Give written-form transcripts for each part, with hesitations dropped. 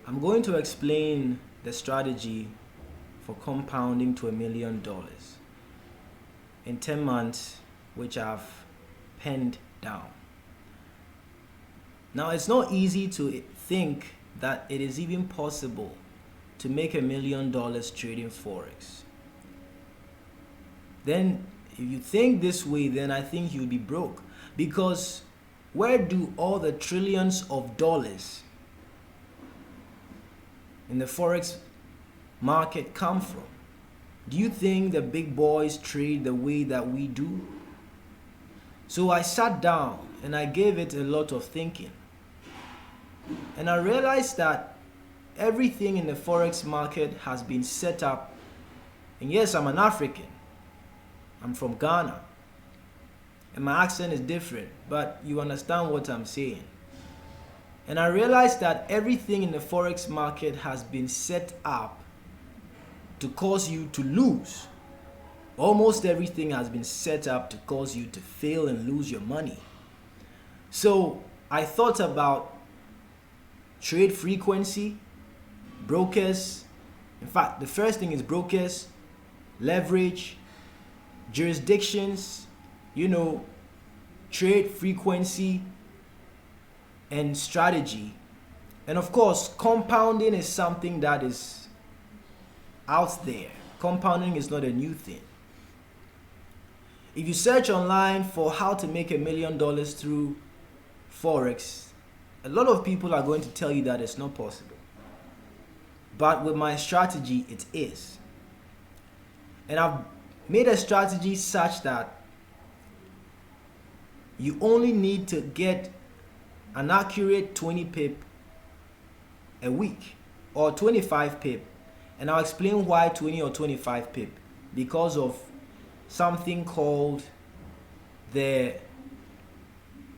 I'm going to explain the strategy for compounding to $1 million in 10 months, which I've penned down. Now, it's not easy to think that it is even possible to make $1 million trading Forex. Then, if you think this way, then I think you'll be broke. Because where do all the trillions of dollars in the Forex market come from? Do you think the big boys trade the way that we do? So I sat down and I gave it a lot of thinking. And I realized that everything in the Forex market has been set up. And yes, I'm an African. I'm from Ghana. And my accent is different, but you understand what I'm saying. And I realized that everything in the Forex market has been set up to cause you to lose. Almost everything has been set up to cause you to fail and lose your money. So I thought about trade frequency, brokers. In fact, the first thing is brokers, leverage, jurisdictions, trade frequency, and strategy. And of course, compounding is something that is out there. Compounding is not a new thing. If you search online for how to make $1 million through Forex, a lot of people are going to tell you that it's not possible. But with my strategy, it is. And I've made a strategy such that you only need to get an accurate 20 pip a week or 25 pip. And I'll explain why 20 or 25 pip. Because of something called the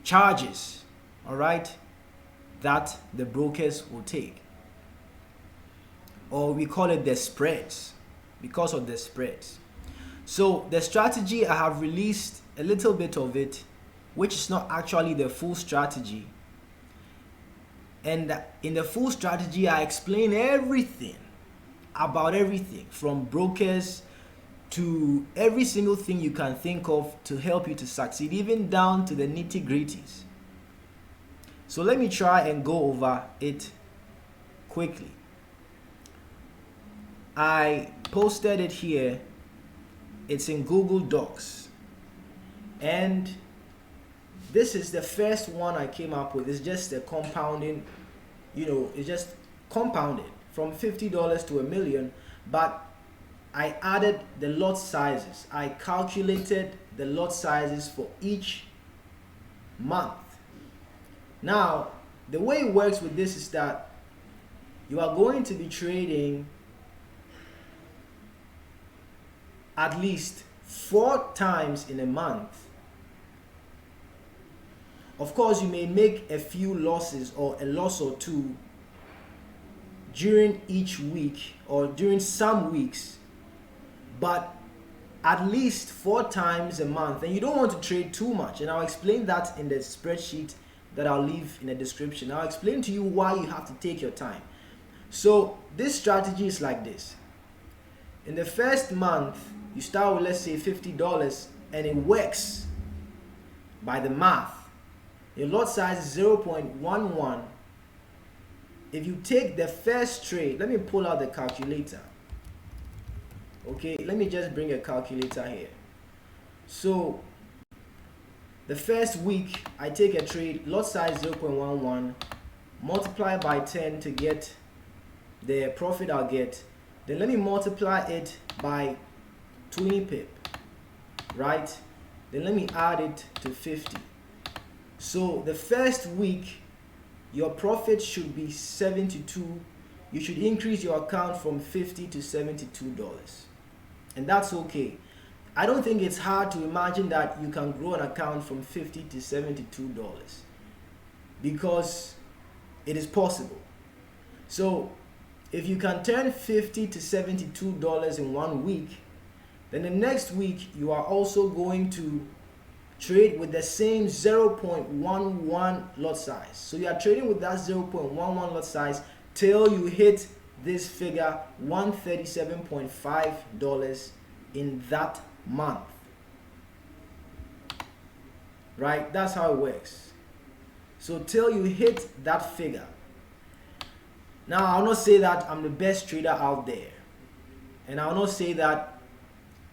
charges, all right, that the brokers will take. Or we call it the spreads, because of the spreads. So the strategy, I have released a little bit of it, which is not actually the full strategy. And in the full strategy, I explain everything about everything from brokers to every single thing you can think of to help you to succeed, even down to the nitty-gritties. So let me try and go over it quickly. I posted it here. It's in Google Docs. And this is the first one I came up with. It's just a compounding, it's just compounded from $50 to $1 million. But I added the lot sizes. I calculated the lot sizes for each month. Now, the way it works with this is that you are going to be trading at least 4 times in a month. Of course, you may make a few losses or a loss or two during each week or during some weeks, but at least 4 times a month. And you don't want to trade too much, and I'll explain that in the spreadsheet that I'll leave in the description. I'll explain to you why you have to take your time. So this strategy is like this. In the first month, you start with, let's say, $50, and it works by the math. Your lot size is 0.11. If you take the first trade, let me pull out the calculator. Okay, let me just bring a calculator here. So the first week, I take a trade, lot size 0.11, multiply by 10 to get the profit I'll get. Then let me multiply it by 20 pip, right? Then let me add it to 50. So the first week, your profit should be 72. You should increase your account from $50 to $72. And that's okay. I don't think it's hard to imagine that you can grow an account from $50 to $72 because it is possible. So if you can turn $50 to $72 in 1 week, then the next week you are also going to trade with the same 0.11 lot size. So you are trading with that 0.11 lot size till you hit this figure, $137.5 in that month. Right? That's how it works. So till you hit that figure. Now, I'll not say that I'm the best trader out there, and I'll not say that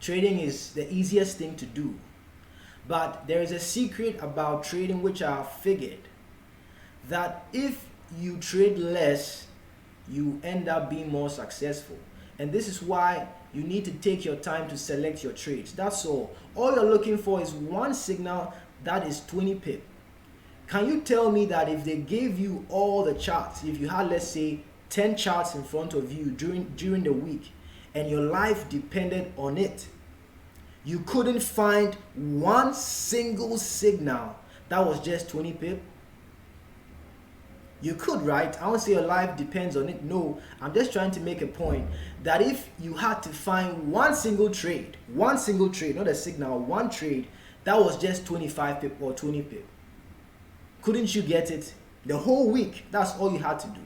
trading is the easiest thing to do, but there is a secret about trading which I have figured, that if you trade less, you end up being more successful. And this is why you need to take your time to select your trades. That's all. All you're looking for is one signal that is 20 pip. Can you tell me that if they gave you all the charts, if you had, let's say, 10 charts in front of you during the week, and your life depended on it, you couldn't find one single signal that was just 20 pip? You could, right? I won't say your life depends on it. No, I'm just trying to make a point that if you had to find one single trade, not a signal, one trade that was just 25 pip or 20 pip, couldn't you get it the whole week? That's all you had to do.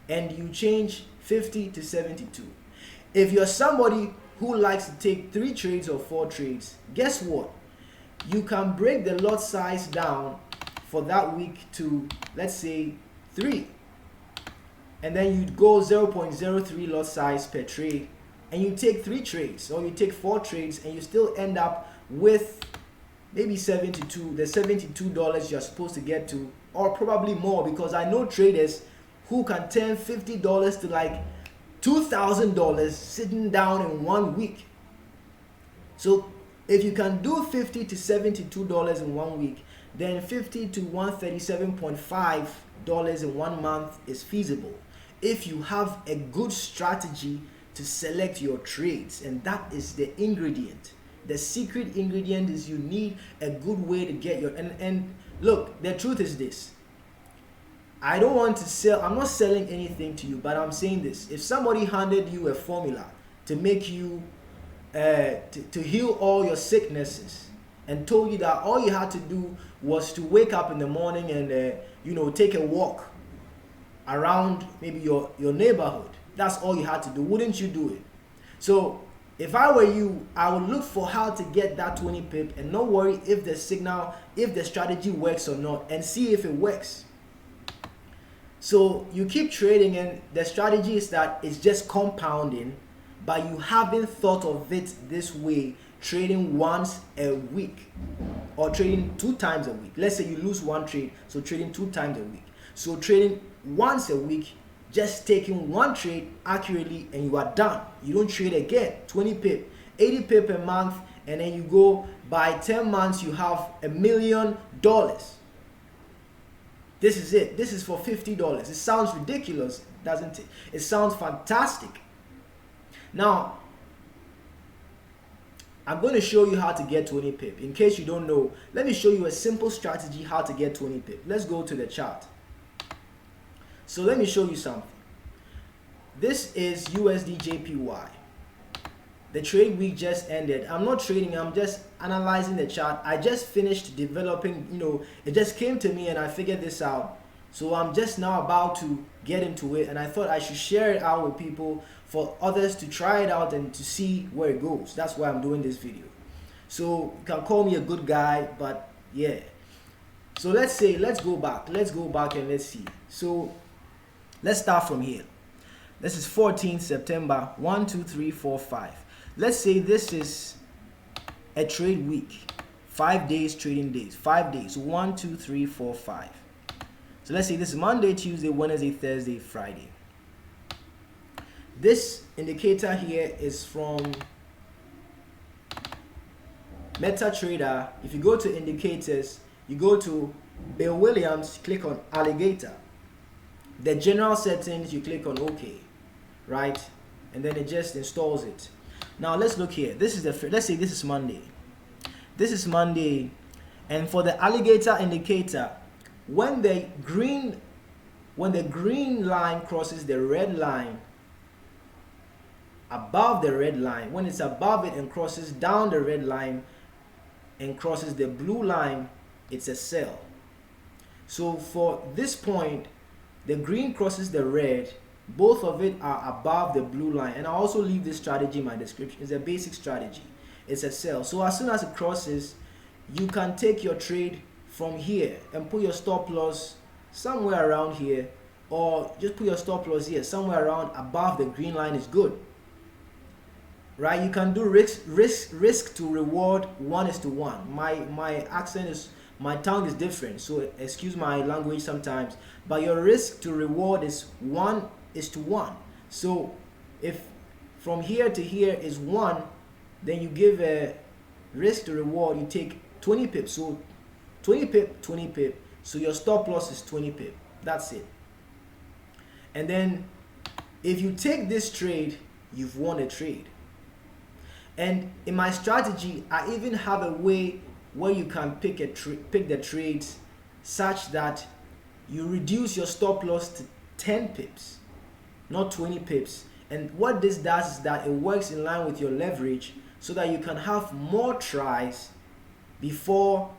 And you change 50 to 72. If you're somebody who likes to take 3 trades or 4 trades, guess what? You can break the lot size down for that week to, let's say, 3. And then you go 0.03 lot size per trade, and you take 3 trades, or you take 4 trades, and you still end up with maybe the $72 you're supposed to get to, or probably more, because I know traders who can turn $50 to like $2,000 sitting down in 1 week. So if you can do $50 to $72 in 1 week, then $50 to $137.5 in 1 month is feasible if you have a good strategy to select your trades. And that is the ingredient. The secret ingredient is you need a good way to get your, and look, the truth is this. I don't want to sell, I'm not selling anything to you, but I'm saying this. If somebody handed you a formula to make you, to heal all your sicknesses, and told you that all you had to do was to wake up in the morning and, take a walk around maybe your neighborhood, that's all you had to do, wouldn't you do it? So if I were you, I would look for how to get that 20 pip and not worry if the strategy works or not, and see if it works. So you keep trading, and the strategy is that it's just compounding, but you haven't thought of it this way, trading once a week or trading 2 times a week. Let's say you lose 1 trade, so trading 2 times a week. So trading once a week, just taking 1 trade accurately, and you are done. You don't trade again. 20 pip, 80 pip a month, and then you go by 10 months, you have $1 million. This is it. This is for $50. It sounds ridiculous, doesn't it? It sounds fantastic. Now, I'm going to show you how to get 20 pip. In case you don't know, let me show you a simple strategy how to get 20 pip. Let's go to the chart. So let me show you something. This is USD JPY. The trade week just ended. I'm not trading, I'm just analyzing the chart. I just finished developing, it just came to me and I figured this out. So I'm just now about to get into it, and I thought I should share it out with people for others to try it out and to see where it goes. That's why I'm doing this video. So you can call me a good guy, but yeah. So let's go back and let's see. So let's start from here. This is 14th September, 1, 2, 3, 4, 5. Let's say this is a trade week, 5 days trading days, 5 days, 1, 2, 3, 4, 5. So let's say this is Monday, Tuesday, Wednesday, Thursday, Friday. This indicator here is from MetaTrader. If you go to indicators, you go to Bill Williams, click on alligator. The general settings, you click on OK, right? And then it just installs it. Now let's look here. This is let's say this is Monday. This is Monday, and for the alligator indicator, when the green line crosses the red line, above the red line, when it's above it and crosses down the red line and crosses the blue line, it's a sell. So for this point, the green crosses the red, both of it are above the blue line. And I'll also leave this strategy in my description. It's a basic strategy. It's a sell. So as soon as it crosses, you can take your trade from here and put your stop loss somewhere around here, or just put your stop loss here, somewhere around above the green line is good. Right? You can do risk to reward 1:1. My accent is, my tongue is different, so excuse my language sometimes, but your risk to reward is 1:1. So if from here to here is 1, then you give a risk to reward, you take 20 pips. So 20 pip, 20 pip. So your stop loss is 20 pip. That's it. And then if you take this trade, you've won a trade. And in my strategy, I even have a way where you can pick the trades such that you reduce your stop loss to 10 pips, not 20 pips. And what this does is that it works in line with your leverage, so that you can have more tries before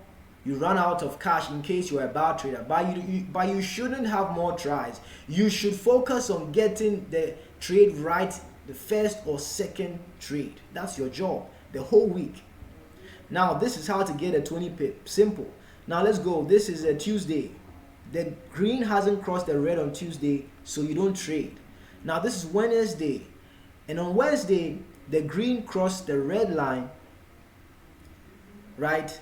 you run out of cash in case you're a bad trader. But you shouldn't have more tries. You should focus on getting the trade right the first or second trade. That's your job the whole week. Now this is how to get a 20 pip. Simple. Now let's go. This is a Tuesday. The green hasn't crossed the red on Tuesday, so you don't trade. Now this is Wednesday, and on Wednesday the green crossed the red line, right?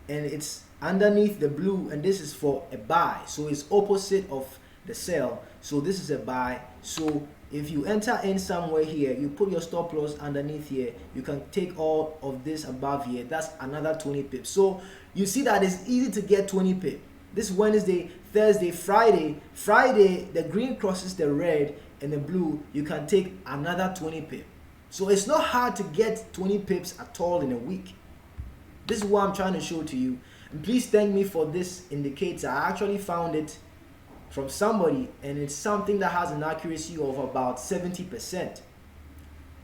And it's underneath the blue, and this is for a buy, so it's opposite of the sell. So this is a buy. So if you enter in somewhere here, you put your stop loss underneath here, you can take all of this above here. That's another 20 pips. So you see that it's easy to get 20 pips. This Wednesday, Thursday, Friday, the green crosses the red and the blue, you can take another 20 pips. So it's not hard to get 20 pips at all in a week. This is what I'm trying to show to you. And please thank me for this indicator. I actually found it from somebody, and it's something that has an accuracy of about 70%.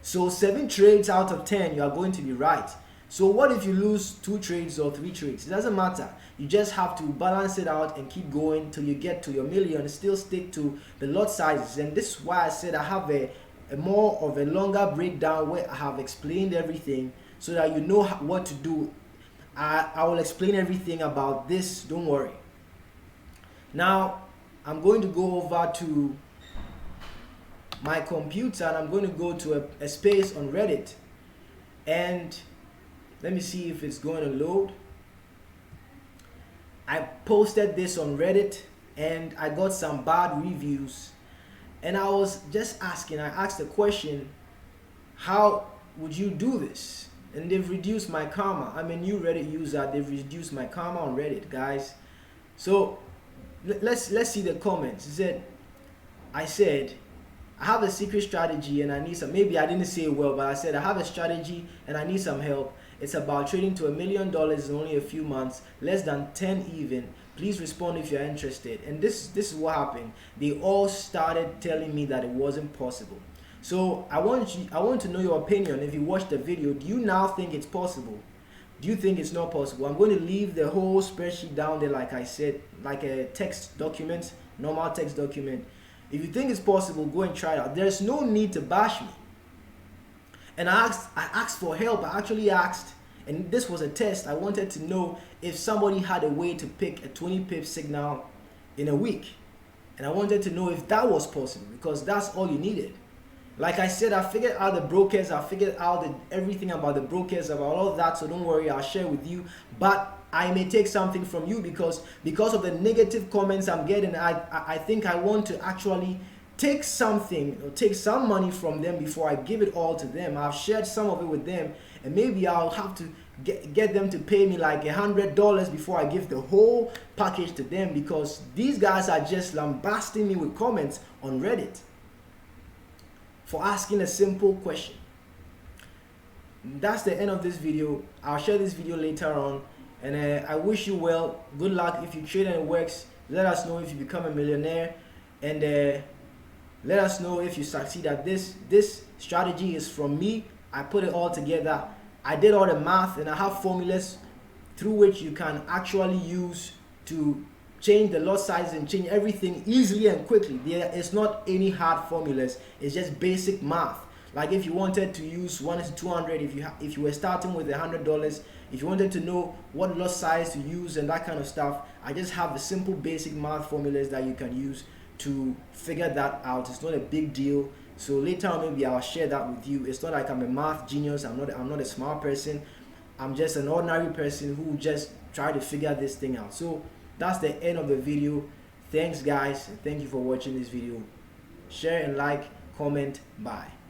So 7 trades out of 10, you are going to be right. So what if you lose 2 trades or 3 trades? It doesn't matter. You just have to balance it out and keep going till you get to your million. Still stick to the lot sizes. And this is why I said I have a more of a longer breakdown where I have explained everything, so that you know what to do. I will explain everything about this, don't worry. Now I'm going to go over to my computer, and I'm going to go to a space on Reddit, and let me see if it's going to load. I posted this on Reddit and I got some bad reviews, and I was just asking, I asked the question, how would you do this? And they've reduced my karma. I'm a new Reddit user. They've reduced my karma on Reddit, guys. So let's see the comments. I said I have a secret strategy and I need some. Maybe I didn't say it well, but I said I have a strategy and I need some help. It's about trading to $1 million in only a few months, less than 10 even. Please respond if you're interested. And this is what happened. They all started telling me that it wasn't possible. So I want to know your opinion. If you watched the video, do you now think it's possible? Do you think it's not possible? I'm going to leave the whole spreadsheet down there, like I said, like a text document, normal text document. If you think it's possible, go and try it out. There's no need to bash me. And I asked for help. I actually asked, and this was a test. I wanted to know if somebody had a way to pick a 20 pip signal in a week. And I wanted to know if that was possible, because that's all you needed. Like I said, I figured out the brokers, I figured out everything about the brokers, about all of that, so don't worry, I'll share with you. But I may take something from you because of the negative comments I'm getting. I think I want to actually take something, or take some money from them before I give it all to them. I've shared some of it with them, and maybe I'll have to get them to pay me like $100 before I give the whole package to them, because these guys are just lambasting me with comments on Reddit for asking a simple question. That's the end of this video. I'll share this video later on, and I wish you well. Good luck if you trade and it works. Let us know if you become a millionaire, and let us know if you succeed at this. This strategy is from me. I put it all together. I did all the math, and I have formulas through which you can actually use to change the lot size and change everything easily and quickly. There is not any hard formulas. It's just basic math. Like if you wanted to use 1:200, if you were starting with $100, if you wanted to know what lot size to use and that kind of stuff, I just have the simple basic math formulas that you can use to figure that out. It's not a big deal. So later on maybe I'll share that with you. It's not like I'm a math genius. I'm not a smart person. I'm just an ordinary person who just try to figure this thing out. So that's the end of the video. Thanks guys, and thank you for watching this video. Share and like, comment, bye.